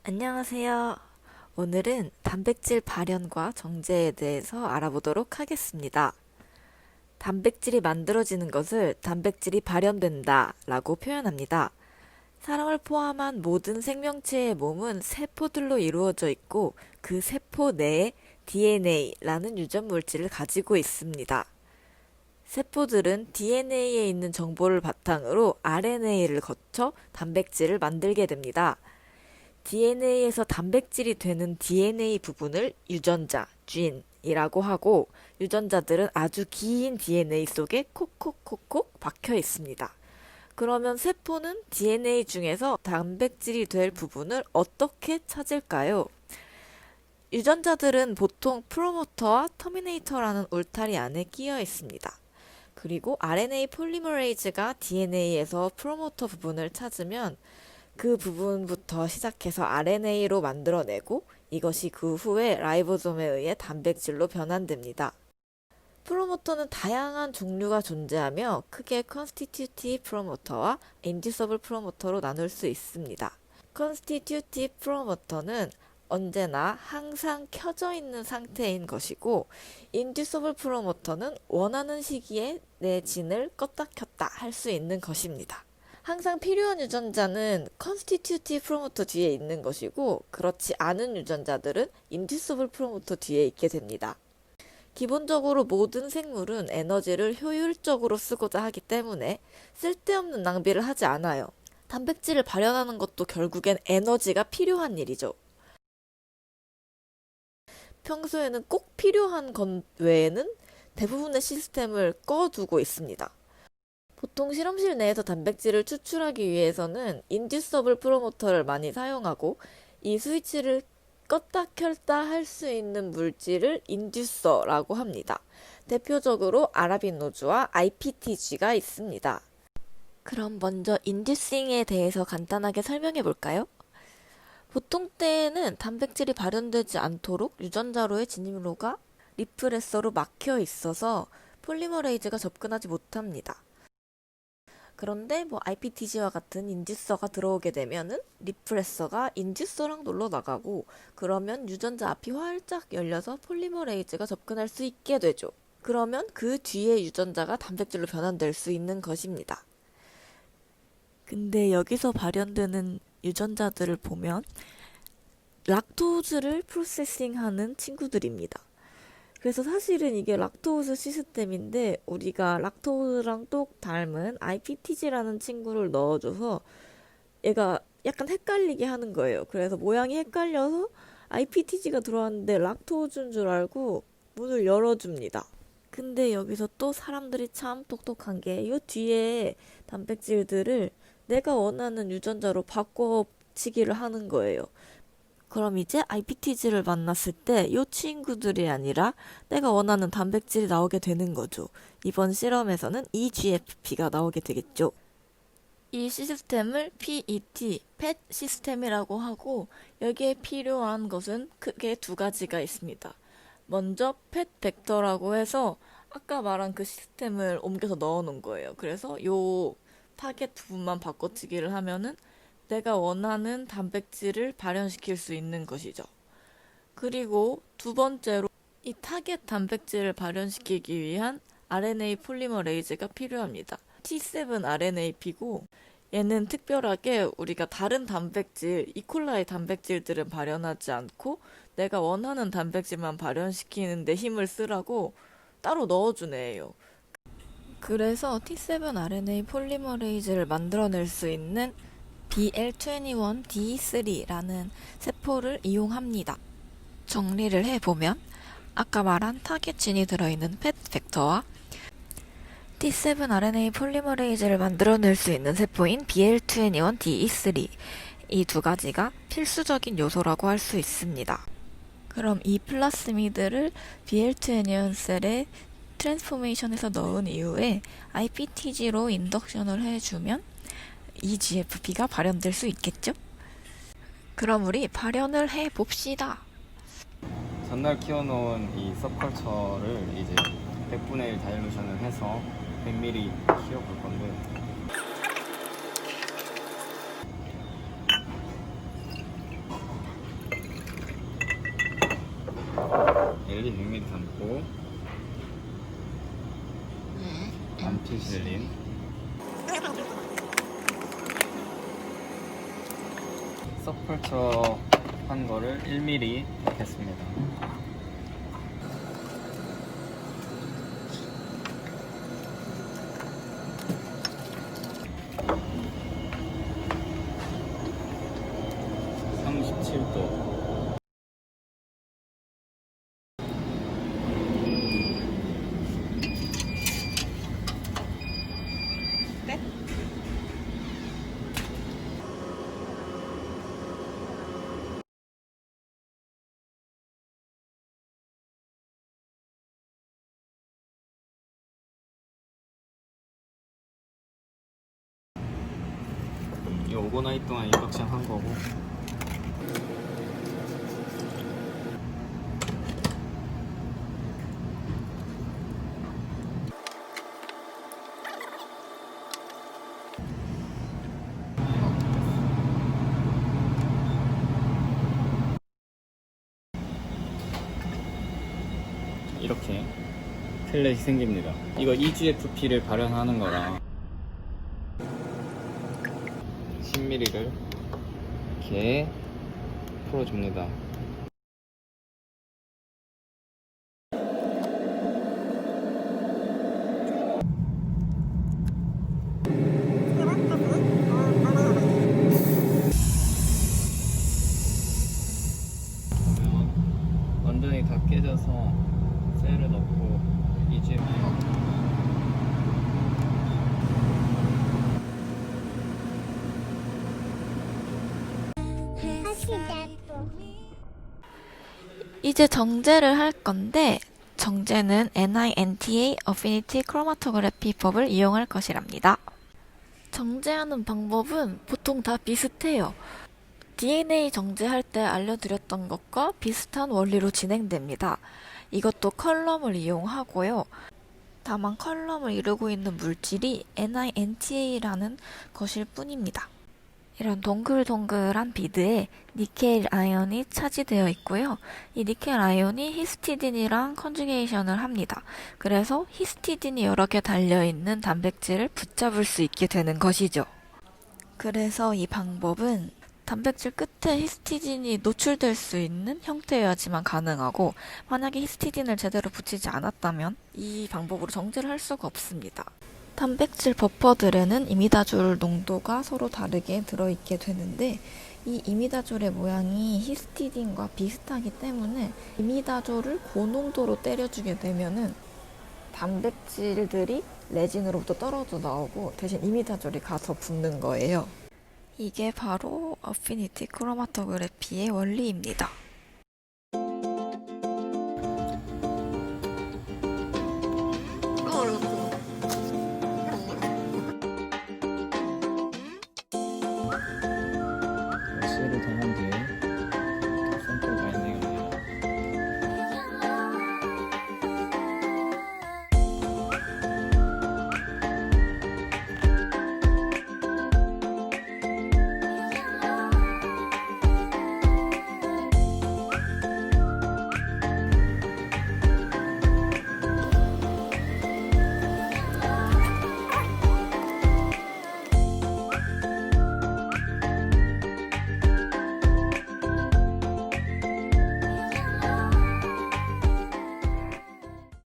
안녕하세요. 오늘은 단백질 발현과 정제에 대해서 알아보도록 하겠습니다. 단백질이 만들어지는 것을 단백질이 발현된다 라고 표현합니다. 사람을 포함한 모든 생명체의 몸은 세포들로 이루어져 있고 그 세포 내에 DNA라는 유전 물질을 가지고 있습니다. 세포들은 DNA에 있는 정보를 바탕으로 RNA를 거쳐 단백질을 만들게 됩니다. DNA에서 단백질이 되는 DNA 부분을 유전자, 쥔이라고 하고 유전자들은 아주 긴 DNA 속에 콕콕콕콕 박혀 있습니다. 그러면 세포는 DNA 중에서 단백질이 될 부분을 어떻게 찾을까요? 유전자들은 보통 프로모터와 터미네이터라는 울타리 안에 끼어 있습니다. 그리고 RNA 폴리머레이즈가 DNA에서 프로모터 부분을 찾으면 그 부분부터 시작해서 RNA로 만들어내고 이것이 그 후에 라이보솜에 의해 단백질로 변환됩니다. 프로모터는 다양한 종류가 존재하며 크게 컨스티튜티브 프로모터와 인듀서블 프로모터로 나눌 수 있습니다. 컨스티튜티브 프로모터는 언제나 항상 켜져 있는 상태인 것이고 인듀서블 프로모터는 원하는 시기에 내 진을 껐다 켰다 할 수 있는 것입니다. 항상 필요한 유전자는 컨스티튜티브 프로모터 뒤에 있는 것이고 그렇지 않은 유전자들은 인듀서블 프로모터 뒤에 있게 됩니다. 기본적으로 모든 생물은 에너지를 효율적으로 쓰고자 하기 때문에 쓸데없는 낭비를 하지 않아요. 단백질을 발현하는 것도 결국엔 에너지가 필요한 일이죠. 평소에는 꼭 필요한 것 외에는 대부분의 시스템을 꺼두고 있습니다. 보통 실험실 내에서 단백질을 추출하기 위해서는 인듀서블 프로모터를 많이 사용하고 이 스위치를 껐다 켰다 할 수 있는 물질을 인듀서라고 합니다. 대표적으로 아라비노즈와 IPTG가 있습니다. 그럼 먼저 인듀싱에 대해서 간단하게 설명해 볼까요? 보통 때에는 단백질이 발현되지 않도록 유전자로의 진입로가 리프레서로 막혀 있어서 폴리머레이즈가 접근하지 못합니다. 그런데 IPTG와 같은 인듀서가 들어오게 되면은 리프레서가 인듀서랑 놀러 나가고 그러면 유전자 앞이 활짝 열려서 폴리머레이즈가 접근할 수 있게 되죠. 그러면 그 뒤에 유전자가 단백질로 변환될 수 있는 것입니다. 근데 여기서 발현되는 유전자들을 보면 락토즈를 프로세싱하는 친구들입니다. 그래서 사실은 이게 락토즈 시스템인데 우리가 락토즈랑 똑 닮은 IPTG라는 친구를 넣어줘서 얘가 약간 헷갈리게 하는 거예요. 그래서 모양이 헷갈려서 IPTG가 들어왔는데 락토즈인 줄 알고 문을 열어줍니다. 근데 여기서 또 사람들이 참 똑똑한 게 이 뒤에 단백질들을 내가 원하는 유전자로 바꿔치기를 하는 거예요. 그럼 이제 IPTG를 만났을 때 이 친구들이 아니라 내가 원하는 단백질이 나오게 되는 거죠. 이번 실험에서는 EGFP가 나오게 되겠죠. 이 시스템을 PET, PET 시스템이라고 하고 여기에 필요한 것은 크게 두 가지가 있습니다. 먼저 PET 벡터라고 해서 아까 말한 그 시스템을 옮겨서 넣어 놓은 거예요. 그래서 요 타겟 부분만 바꿔치기를 하면은 내가 원하는 단백질을 발현시킬 수 있는 것이죠. 그리고 두 번째로 이 타겟 단백질을 발현시키기 위한 RNA 폴리머레이즈가 필요합니다. T7RNAP고 얘는 특별하게 우리가 다른 단백질, 이콜라이 단백질들은 발현하지 않고 내가 원하는 단백질만 발현시키는 데 힘을 쓰라고 따로 넣어준 애예요. 그래서 T7RNA 폴리머레이즈를 만들어낼 수 있는 BL21D3라는 세포를 이용합니다. 정리를 해보면 아까 말한 타겟진이 들어있는 펫 벡터와 T7RNA 폴리머레이즈를 만들어낼 수 있는 세포인 BL21DE3 이 두 가지가 필수적인 요소라고 할 수 있습니다. 그럼 이 플라스미드를 BL21 셀에 트랜스포메이션해서 넣은 이후에 IPTG로 인덕션을 해주면 EGFP가 발현될 수 있겠죠? 그럼 우리 발현을 해봅시다. 전날 키워놓은 이 서컬처를 이제 100분의 1 다일루션을 해서 100ml 키워볼 건데 젤리 100ml 담고 암피실린 서컬처 한 거를 1mm 넣겠습니다. 이 오버나잇 동안 인덕션 한 거고 이렇게 틀렛이 생깁니다. 이거 EGFP를 발현하는 거라 10mm를 이렇게 풀어줍니다. 그러면 완전히 다 깨져서 셀을 넣고 EGFP 이제 정제를 할 건데 정제는 NINTA Affinity Chromatography법을 이용할 것이랍니다. 정제하는 방법은 보통 다 비슷해요. DNA 정제할 때 알려드렸던 것과 비슷한 원리로 진행됩니다. 이것도 컬럼을 이용하고요. 다만 컬럼을 이루고 있는 물질이 NINTA라는 것일 뿐입니다. 이런 동글동글한 비드에 니켈 아연이 차지되어 있고요. 이 니켈 아연이 히스티딘이랑 컨주게이션을 합니다. 그래서 히스티딘이 여러 개 달려있는 단백질을 붙잡을 수 있게 되는 것이죠. 그래서 이 방법은 단백질 끝에 히스티딘이 노출될 수 있는 형태여야지만 가능하고 만약에 히스티딘을 제대로 붙이지 않았다면 이 방법으로 정제를 할 수가 없습니다. 단백질 버퍼들에는 이미다졸 농도가 서로 다르게 들어있게 되는데 이 이미다졸의 모양이 히스티딘과 비슷하기 때문에 이미다졸을 고농도로 때려주게 되면은 단백질들이 레진으로부터 떨어져 나오고 대신 이미다졸이 가서 붙는 거예요. 이게 바로 어피니티 크로마토그래피의 원리입니다. C를 달면 돼요.